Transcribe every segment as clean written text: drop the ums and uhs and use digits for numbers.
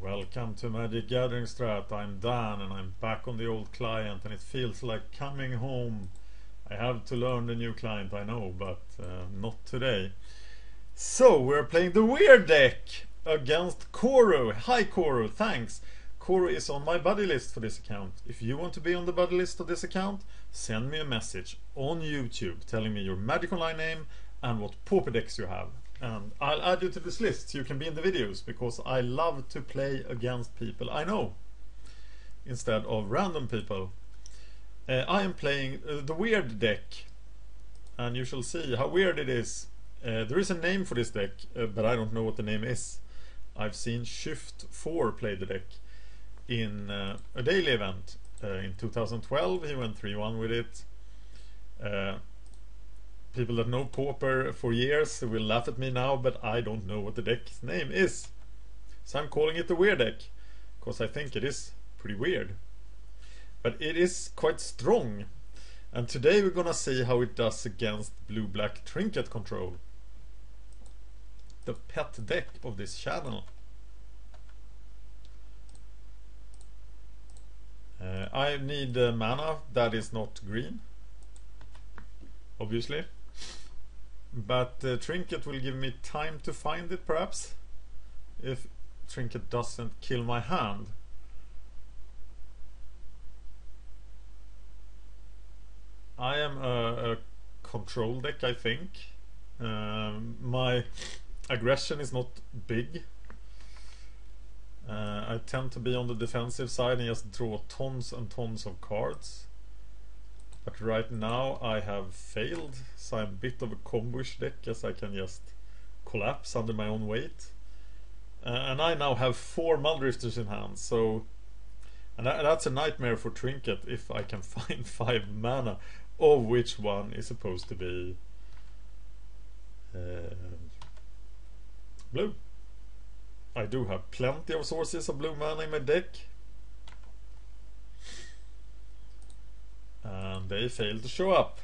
Welcome to Magic Gathering Strat. I'm Dan and I'm back on the old client and it feels like coming home. I have to learn the new client, I know, but not today. So we're playing the weird deck against Koru. Hi Koru, thanks. Koru is on my buddy list for this account. If you want to be on the buddy list of this account, send me a message on YouTube telling me your Magic Online name and what Pauper decks you have. And I'll add you to this list so you can be in the videos, because I love to play against people I know instead of random people. I am playing the weird deck, and you shall see how weird it is. There is a name for this deck, but I don't know what the name is. I've seen Shift 4 play the deck in a daily event in 2012. He went 3-1 with it. People that know Pauper for years will laugh at me now, but I don't know what the deck's name is. So I'm calling it the weird deck, because I think it is pretty weird. But it is quite strong. And today we're gonna see how it does against blue-black Trinket Control, the pet deck of this channel. I need mana that is not green, obviously. But Trinket will give me time to find it, perhaps, if Trinket doesn't kill my hand. I am a control deck, I think. My aggression is not big. I tend to be on the defensive side and just draw tons and tons of cards. But right now I have failed, so I'm a bit of a combo-ish deck, as I can just collapse under my own weight. And I now have 4 Muldrifters in hand, so... And that's a nightmare for Trinket if I can find 5 mana, of which one is supposed to be... blue. I do have plenty of sources of blue mana in my deck. And they failed to show up.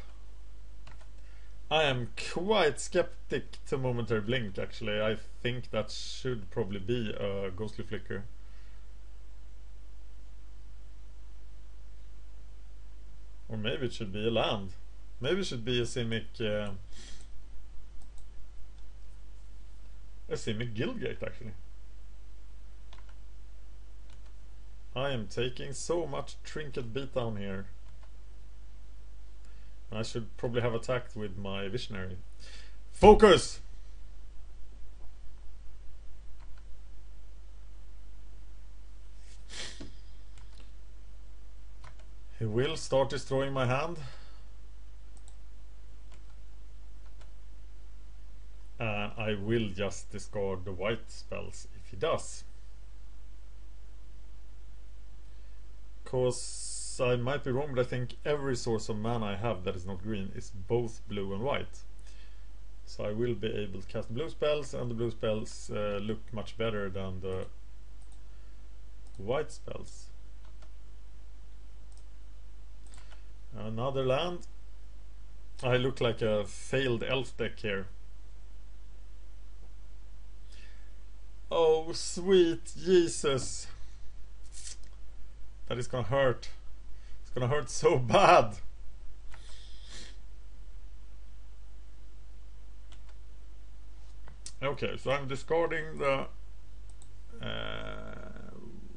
I am quite skeptic to Momentary Blink, actually. I think that should probably be a Ghostly Flicker. Or maybe it should be a land. Maybe it should be a Simic Guildgate, actually. I am taking so much Trinket beatdown here. I should probably have attacked with my Visionary. Focus! He will start destroying my hand. I will just discard the white spells if he does. Because I might be wrong, but I think every source of mana I have that is not green is both blue and white. So I will be able to cast blue spells, and the blue spells look much better than the white spells. Another land. I look like a failed elf deck here. Oh, sweet Jesus. That is gonna hurt. It's gonna hurt so bad. Okay, so I'm discarding the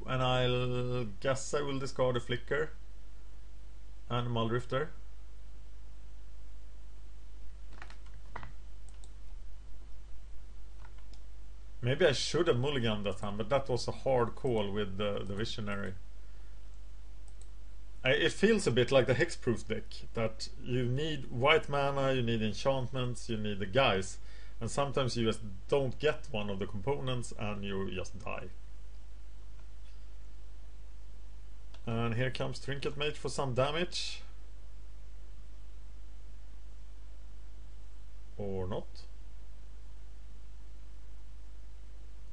and I'll guess I will discard a Flicker and a Muldrifter. Maybe I should have mulliganed that time, but that was a hard call with the Visionary. It feels a bit like the Hexproof deck, that you need white mana, you need enchantments, you need the guys, and sometimes you just don't get one of the components and you just die. And here comes Trinket Mage for some damage. Or not.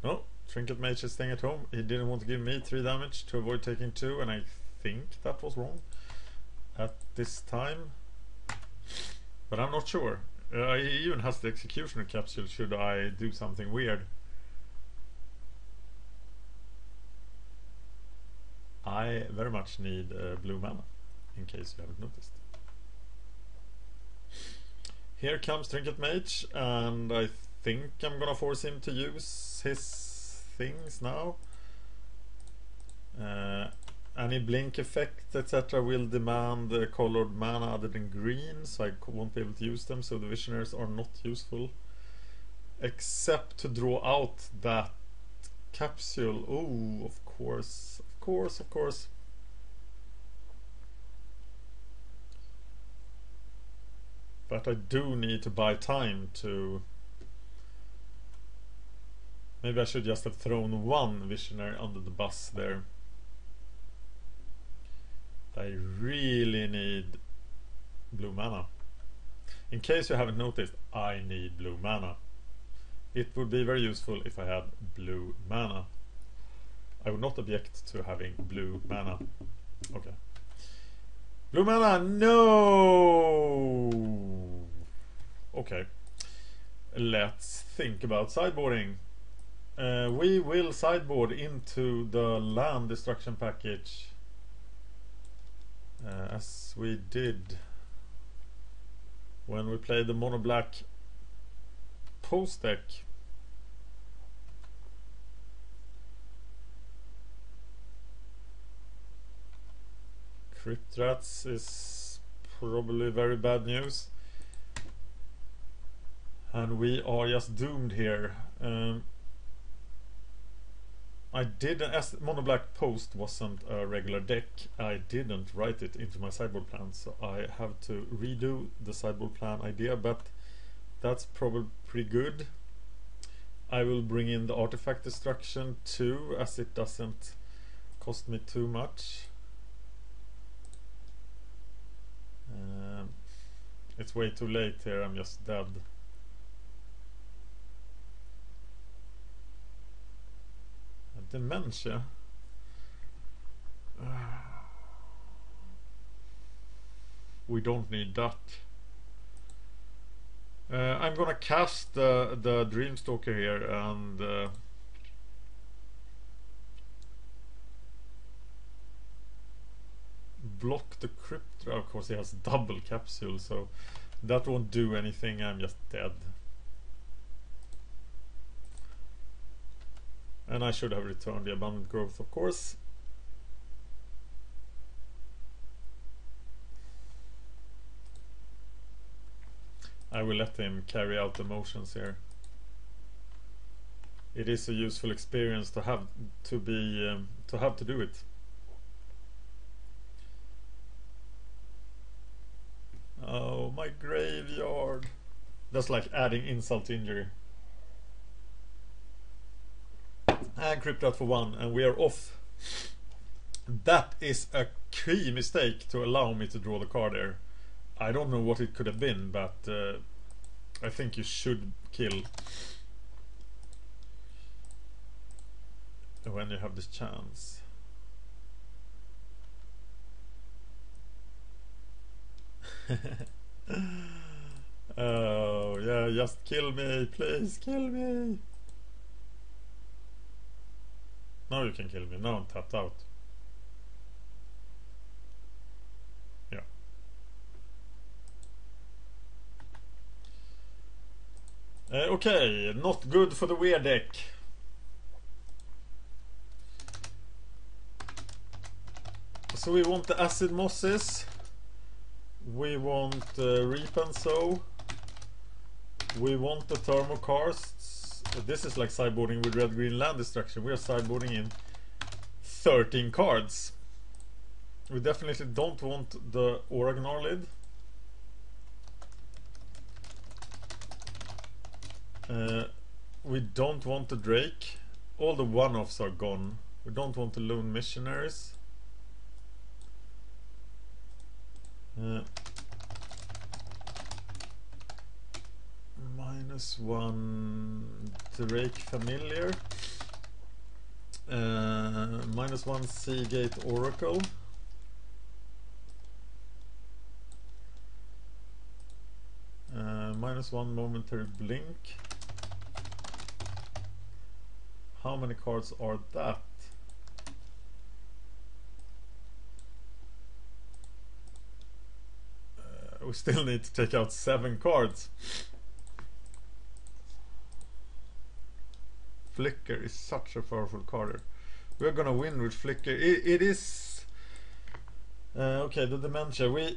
No, Trinket Mage is staying at home. He didn't want to give me 3 damage to avoid taking 2, and I think that was wrong at this time, but I'm not sure. He even has the Executioner capsule should I do something weird. I very much need blue mana, in case you haven't noticed. Here comes Trinket Mage, and I think I'm gonna force him to use his things now. Any blink effect, etc. will demand colored mana other than green, so I won't be able to use them, so the Visionaries are not useful. Except to draw out that capsule. Oh, of course, of course, of course. But I do need to buy time to... Maybe I should just have thrown one Visionary under the bus there. I really need blue mana. In case you haven't noticed, I need blue mana. It would be very useful if I had blue mana. I would not object to having blue mana. Okay. Blue mana, no! Okay. Let's think about sideboarding. We will sideboard into the land destruction package. As we did when we played the mono black post deck. Crypt Rats is probably very bad news, and we are just doomed here. I did, as mono black post wasn't a regular deck, I didn't write it into my sideboard plan, so I have to redo the sideboard plan idea, but that's probably pretty good. I will bring in the artifact destruction too, as it doesn't cost me too much. It's way too late here, I'm just dead. Dementia. We don't need that. I'm gonna cast the Dreamstalker here and block the Crypt. Of course, he has double capsule, so that won't do anything. I'm just dead. And I should have returned the Abundant Growth, of course. I will let him carry out the motions here. It is a useful experience to have to do it. Oh, my graveyard. That's like adding insult to injury. And Crypt Rat for 1, and we are off. That is a key mistake to allow me to draw the card there. I don't know what it could have been, but I think you should kill when you have this chance. Oh yeah, just kill me, please kill me. Now you can kill me. Now I'm tapped out. Yeah. Okay, not good for the weird deck. So we want the Acid Mosses. We want Reap and Sow. We want the Thermokarsts. This is like sideboarding with red-green land destruction. We are sideboarding in 13 cards. We definitely don't want the Aura Gnarlid. We don't want the Drake. All the one-offs are gone. We don't want the Lone Missionaries. -1 Drake Familiar, -1 Seagate Oracle, -1 Momentary Blink. How many cards are that? we still need to take out 7 cards. Flicker is such a powerful card. We're gonna win with Flicker. It is okay, the Dementia.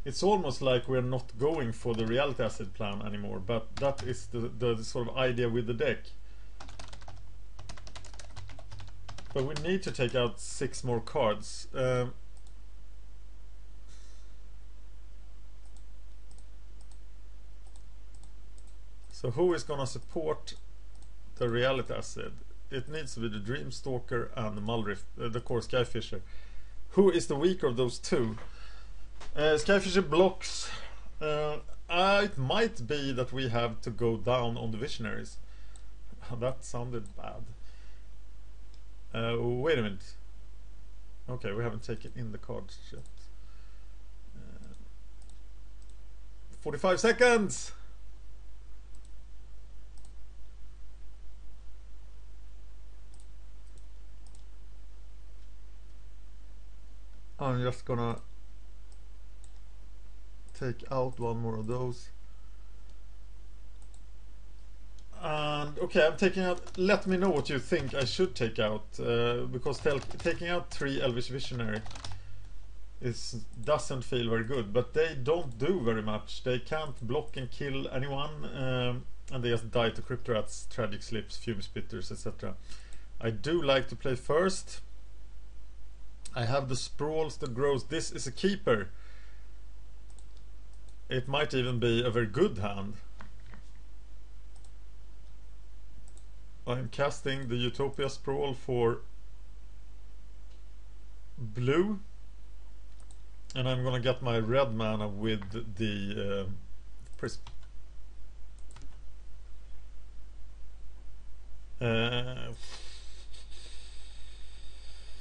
It's almost like we're not going for the Reality Acid plan anymore, but that is the sort of idea with the deck. But we need to take out 6 more cards. So who is gonna support the Reality Acid? It needs to be the Dreamstalker and the Mulriff, the core Skyfisher. Who is the weaker of those two? Skyfisher blocks. It might be that we have to go down on the Visionaries. That sounded bad. Wait a minute. Okay, we haven't taken in the cards yet. 45 seconds! I'm just gonna take out 1 more of those. And okay, I'm taking out. Let me know what you think I should take out, because taking out 3 Elvish Visionary doesn't feel very good. But they don't do very much. They can't block and kill anyone, and they just die to Crypto Rats, Tragic Slips, Fume Spitters, etc. I do like to play first. I have the Sprawls, the Grows. This is a keeper. It might even be a very good hand. I'm casting the Utopia Sprawl for blue, and I'm gonna get my red mana with the Prism.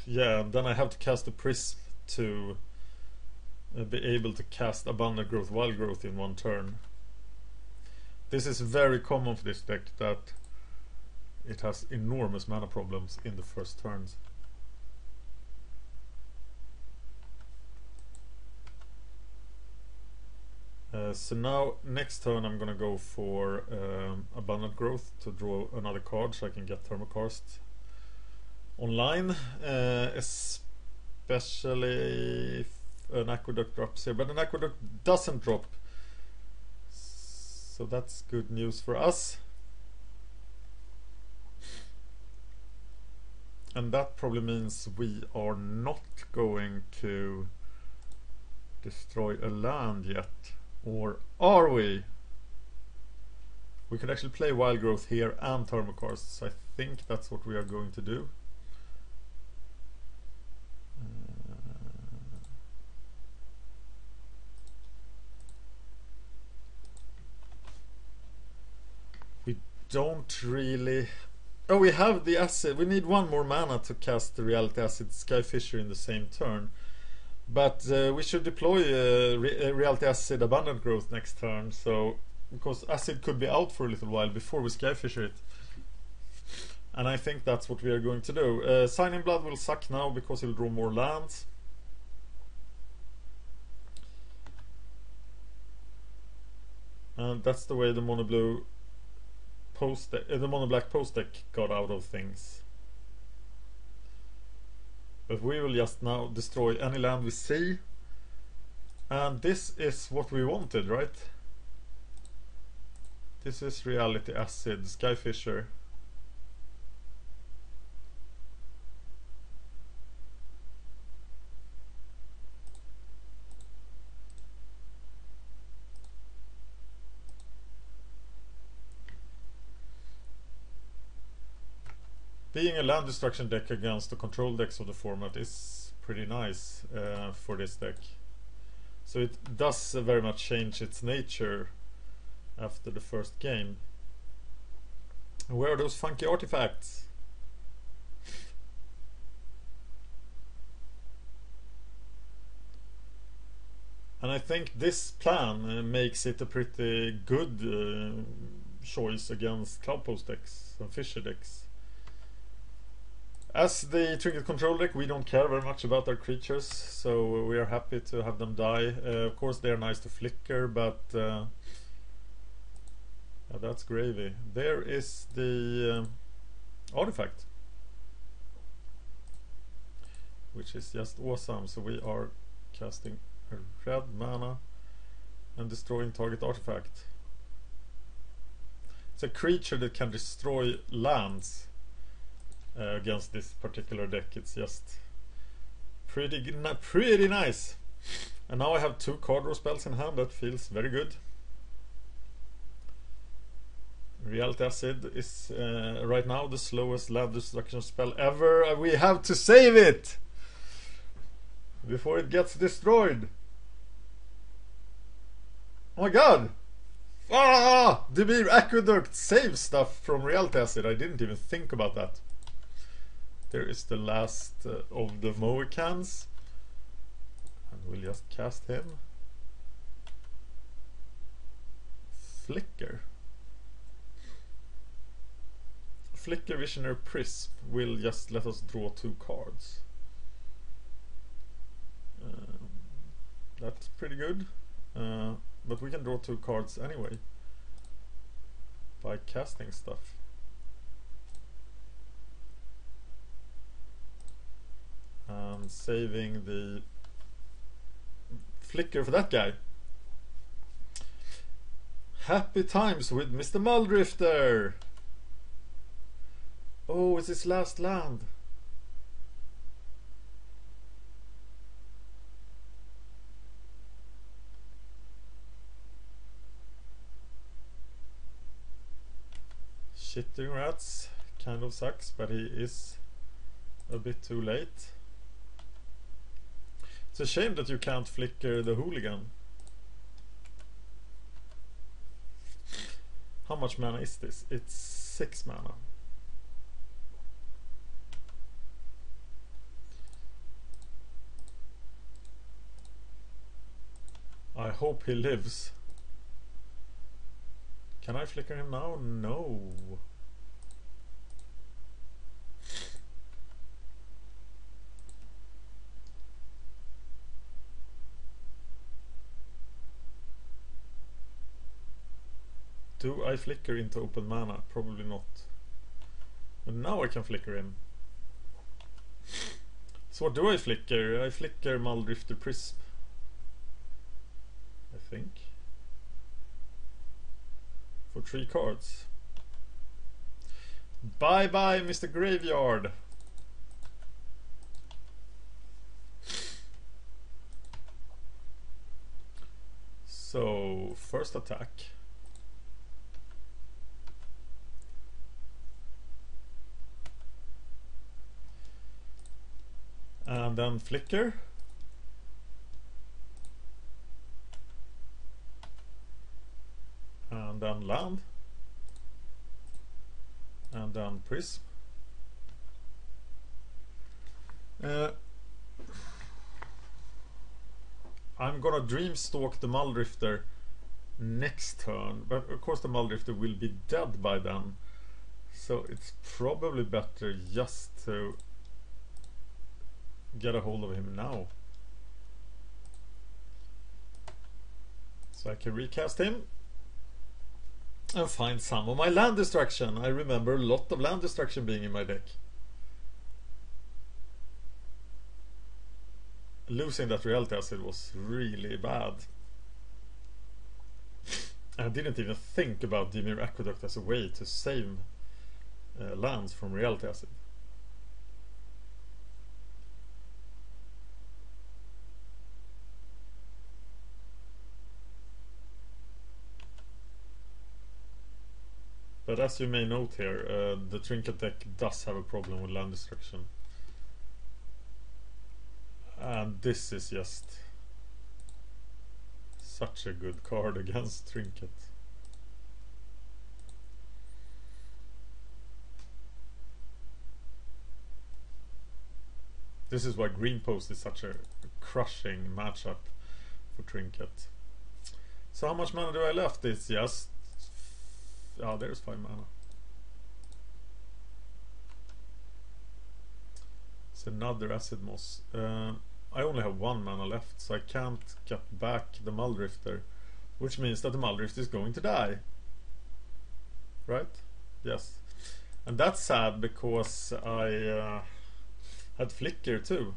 Yeah, then I have to cast the Prism to be able to cast Abundant Growth, Wild Growth in 1 turn. This is very common for this deck, that it has enormous mana problems in the first turns. So now next turn I'm gonna go for Abundant Growth to draw another card so I can get Thermokarst online, especially if an Aqueduct drops here, but an Aqueduct doesn't drop, so that's good news for us. And that probably means we are not going to destroy a land yet, or are we? We could actually play Wild Growth here and Thermokarst, so I think that's what we are going to do. We don't really... Oh, we have the acid. We need 1 more mana to cast the Reality Acid Skyfisher in the same turn. But we should deploy Reality Acid Abundant Growth next turn, so because Acid could be out for a little while before we Skyfisher it. And I think that's what we are going to do. Signing Blood will suck now because he'll draw more lands. And that's the way the mono blue the mono black post deck got out of things. But we will just now destroy any land we see, and this is what we wanted, right? This is Reality Acid Skyfisher. Being a land destruction deck against the control decks of the format is pretty nice for this deck. So it does very much change its nature after the first game. Where are those funky artifacts? And I think this plan makes it a pretty good choice against Cloudpost decks and Fisher decks. As the Trinket Control deck, we don't care very much about our creatures, so we are happy to have them die. Of course they are nice to flicker, but yeah, that's gravy. There is the artifact, which is just awesome. So we are casting a red mana and destroying target artifact. It's a creature that can destroy lands against this particular deck. It's just pretty nice. And now I have 2 card draw spells in hand. That feels very good. Reality Acid is right now the slowest land destruction spell ever. We have to save it before it gets destroyed. Oh my god! Ah! Demir Aqueduct save stuff from Reality Acid. I didn't even think about that. There is the last of the Mohicans. And we'll just cast him. Flicker. Flicker Visionary Prism will just let us draw 2 cards. That's pretty good. But we can draw 2 cards anyway by casting stuff. And saving the flicker for that guy. Happy times with Mr. Muldrifter. Oh, it's his last land. Shitting rats kind of sucks, but he is a bit too late. It's a shame that you can't flicker the hooligan. How much mana is this? It's 6 mana. I hope he lives. Can I flicker him now? No. Do I flicker into open mana? Probably not. But now I can flicker him. So what do I flicker? I flicker Muldrifter Prism, I think. For 3 cards. Bye bye, Mr. Graveyard. So, first attack. And then flicker. And then land. And then prism. I'm gonna Dreamstalk the Muldrifter next turn, but of course the Muldrifter will be dead by then, so it's probably better just to get a hold of him now. So I can recast him and find some of my land destruction. I remember a lot of land destruction being in my deck. Losing that Reality Acid was really bad. I didn't even think about Demir Aqueduct as a way to save lands from Reality Acid. But as you may note here, the Trinket deck does have a problem with land destruction. And this is just such a good card against Trinket. This is why Green Post is such a crushing matchup for Trinket. So how much mana do I left? It's just... oh, there's 5 mana. It's another acid moss. I only have 1 mana left, so I can't get back the Muldrifter, which means that the Muldrifter is going to die. Right? Yes. And that's sad because I had Flicker too.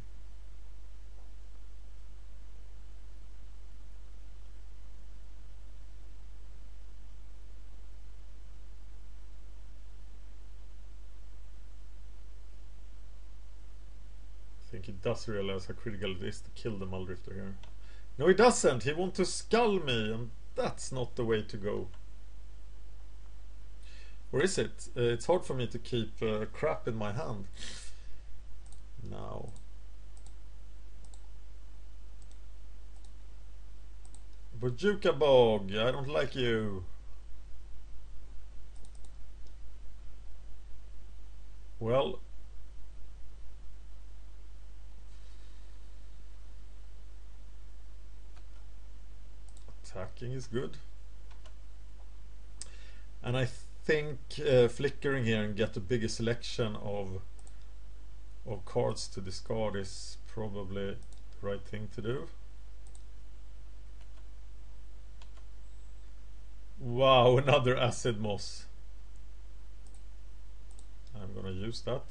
I think he does realize how critical it is to kill the Muldrifter here. No, he doesn't. He wants to skull me, and that's not the way to go. Or is it? It's hard for me to keep crap in my hand. Now. Bojuka Bog, I don't like you. Well. Attacking is good. And I think flickering here and get a bigger selection of cards to discard is probably the right thing to do. Wow, another acid moss. I'm gonna use that.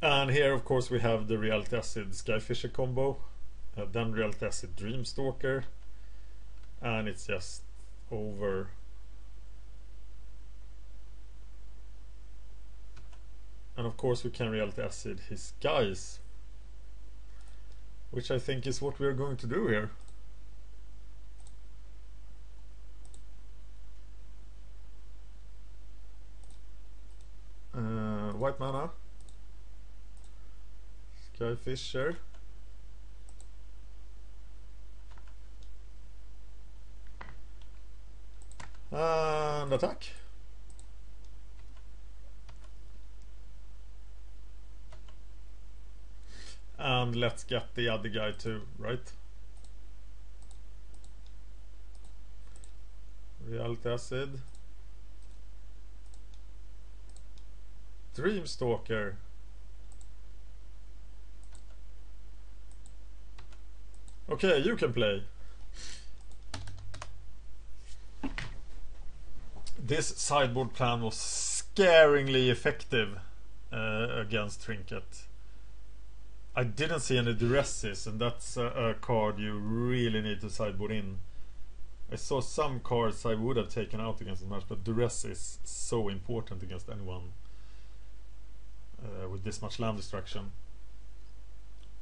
And here, of course, we have the Reality Acid Skyfisher combo, then Reality Acid Dreamstalker, and it's just over. And of course, we can Reality Acid his guys, which I think is what we're going to do here. White mana. Skyfisher. And attack. And let's get the other guy too, right? Reality Acid. Dreamstalker. Okay, you can play. This sideboard plan was scaringly effective against Trinket. I didn't see any duresses, and that's a card you really need to sideboard in. I saw some cards I would have taken out against the match, but duress is so important against anyone with this much land destruction.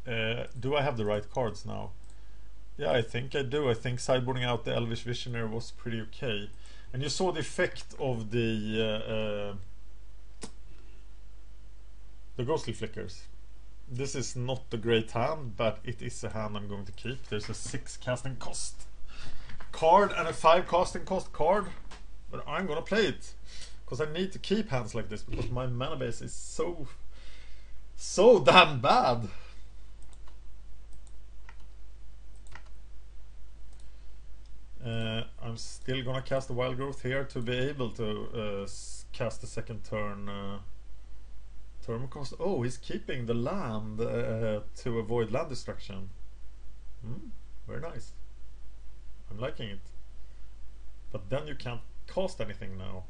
Do I have the right cards now? Yeah, I think I do. I think sideboarding out the Elvish Visionary was pretty okay. And you saw the effect of the Ghostly Flickers. This is not a great hand, but it is a hand I'm going to keep. There's a 6 casting cost card and a 5 casting cost card, but I'm gonna play it because I need to keep hands like this because my mana base is so damn bad. I'm still gonna cast the Wild Growth here to be able to cast the second turn turn cost. Oh, he's keeping the land to avoid land destruction. Very nice. I'm liking it. But then you can't cast anything now.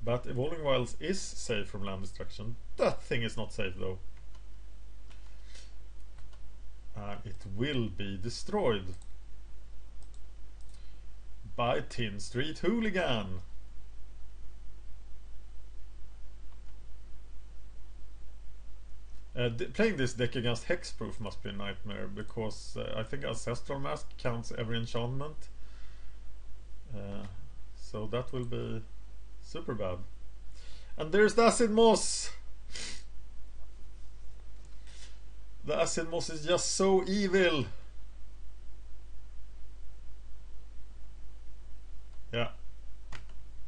But Evolving Wilds is safe from land destruction. That thing is not safe though. And it will be destroyed by Tin Street Hooligan. Playing this deck against Hexproof must be a nightmare because I think Ancestral Mask counts every enchantment. So that will be super bad. And there's the Acid Moss! The Acid Moss is just so evil! Yeah.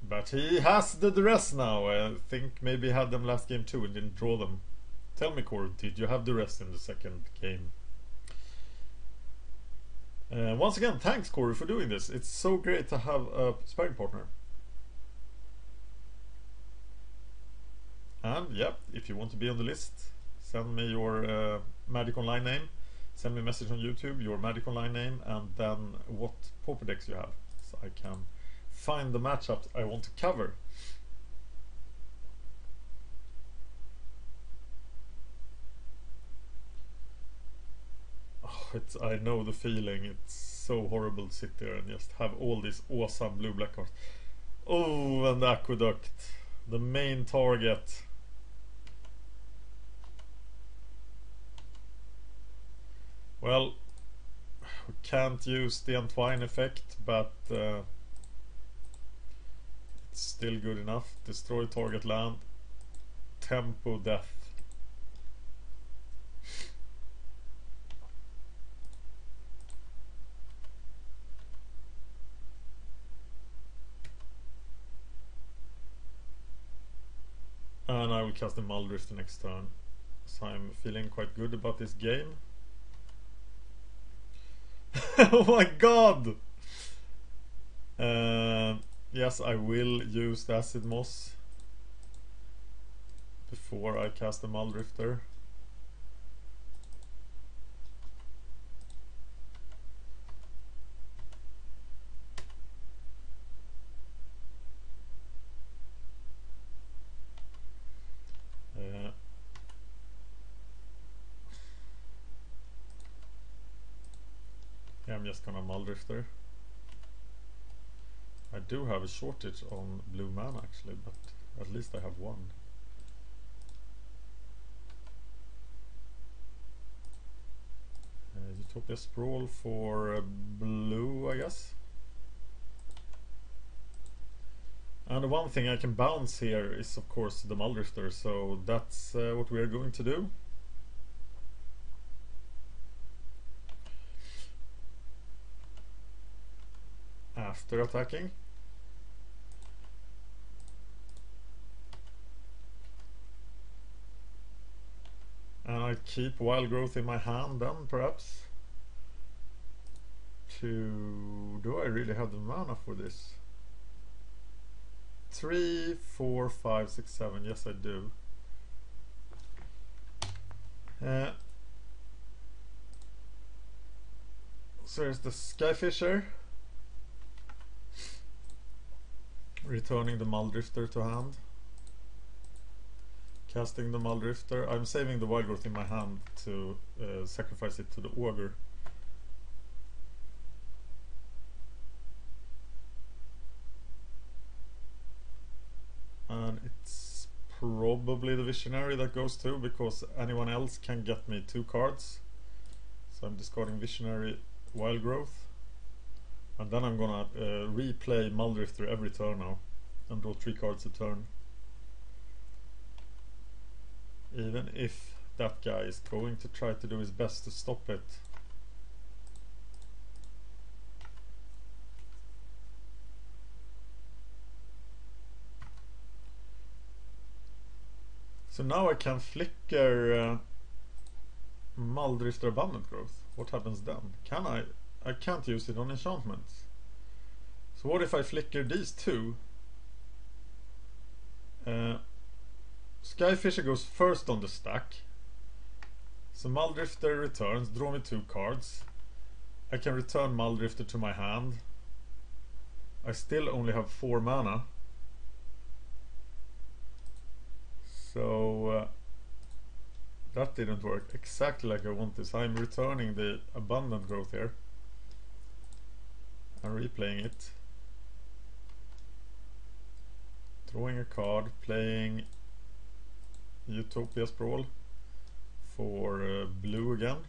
But he has the dress now. I think maybe he had them last game too and didn't draw them Tell me, Koru, did you have the rest in the second game? Once again, thanks, Koru, for doing this. It's so great to have a sparring partner. And yeah, if you want to be on the list, send me your Magic Online name, send me a message on YouTube, your Magic Online name, and then what Pauper decks you have, so I can find the matchups I want to cover. Oh, I know the feeling. It's so horrible to sit there and just have all these awesome blue-black cards. Oh, and the Aqueduct, the main target. Well, we can't use the Entwine effect, but it's still good enough. Destroy target land. Tempo death. And I will cast the Muldrift the next turn. So I'm feeling quite good about this game. Oh my god! Yes, I will use the Acid Moss before I cast the Muldrifter. Yeah, I'm just gonna Muldrifter. I do have a shortage on blue mana actually, but at least I have one. Utopia Sprawl for blue, I guess. And the one thing I can bounce here is of course the Muldrifter, so that's what we are going to do. After attacking. And I keep Wild Growth in my hand then, perhaps. Do I really have the mana for this? 3, 4, 5, 6, 7. Yes, I do. So here's the Skyfisher. Returning the Muldrifter to hand. Casting the Muldrifter. I'm saving the Wild Growth in my hand to sacrifice it to the Ogre. And it's probably the Visionary that goes to, because anyone else can get me 2 cards. So I'm discarding Visionary, Wild Growth. And then I'm gonna replay Muldrifter every turn now and draw 3 cards a turn. Even if that guy is going to try to do his best to stop it. So now I can flicker Muldrifter Abundant Growth. What happens then? Can I? I can't use it on enchantments. So what if I flicker these 2? Skyfisher goes first on the stack. So Muldrifter returns, draw me 2 cards. I can return Muldrifter to my hand. I still only have 4 mana. So that didn't work exactly like I wanted. So I'm returning the Abundant Growth here. I'm replaying it. Drawing a card, playing Utopia Sprawl for blue again.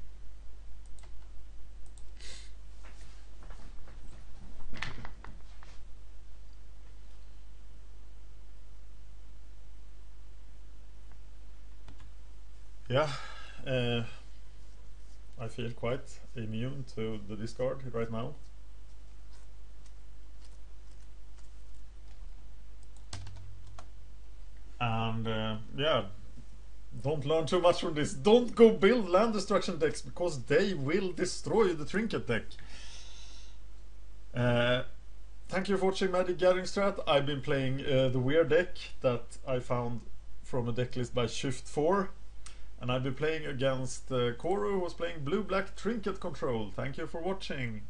Yeah, I feel quite immune to the discard right now. And yeah, Don't learn too much from this. Don't go build land destruction decks because they will destroy the trinket deck. Thank you for watching Magic Gathering Strat. I've been playing the weird deck that I found from a deck list by Shift4. And I've been playing against Koru, who was playing blue-black Trinket Control. Thank you for watching.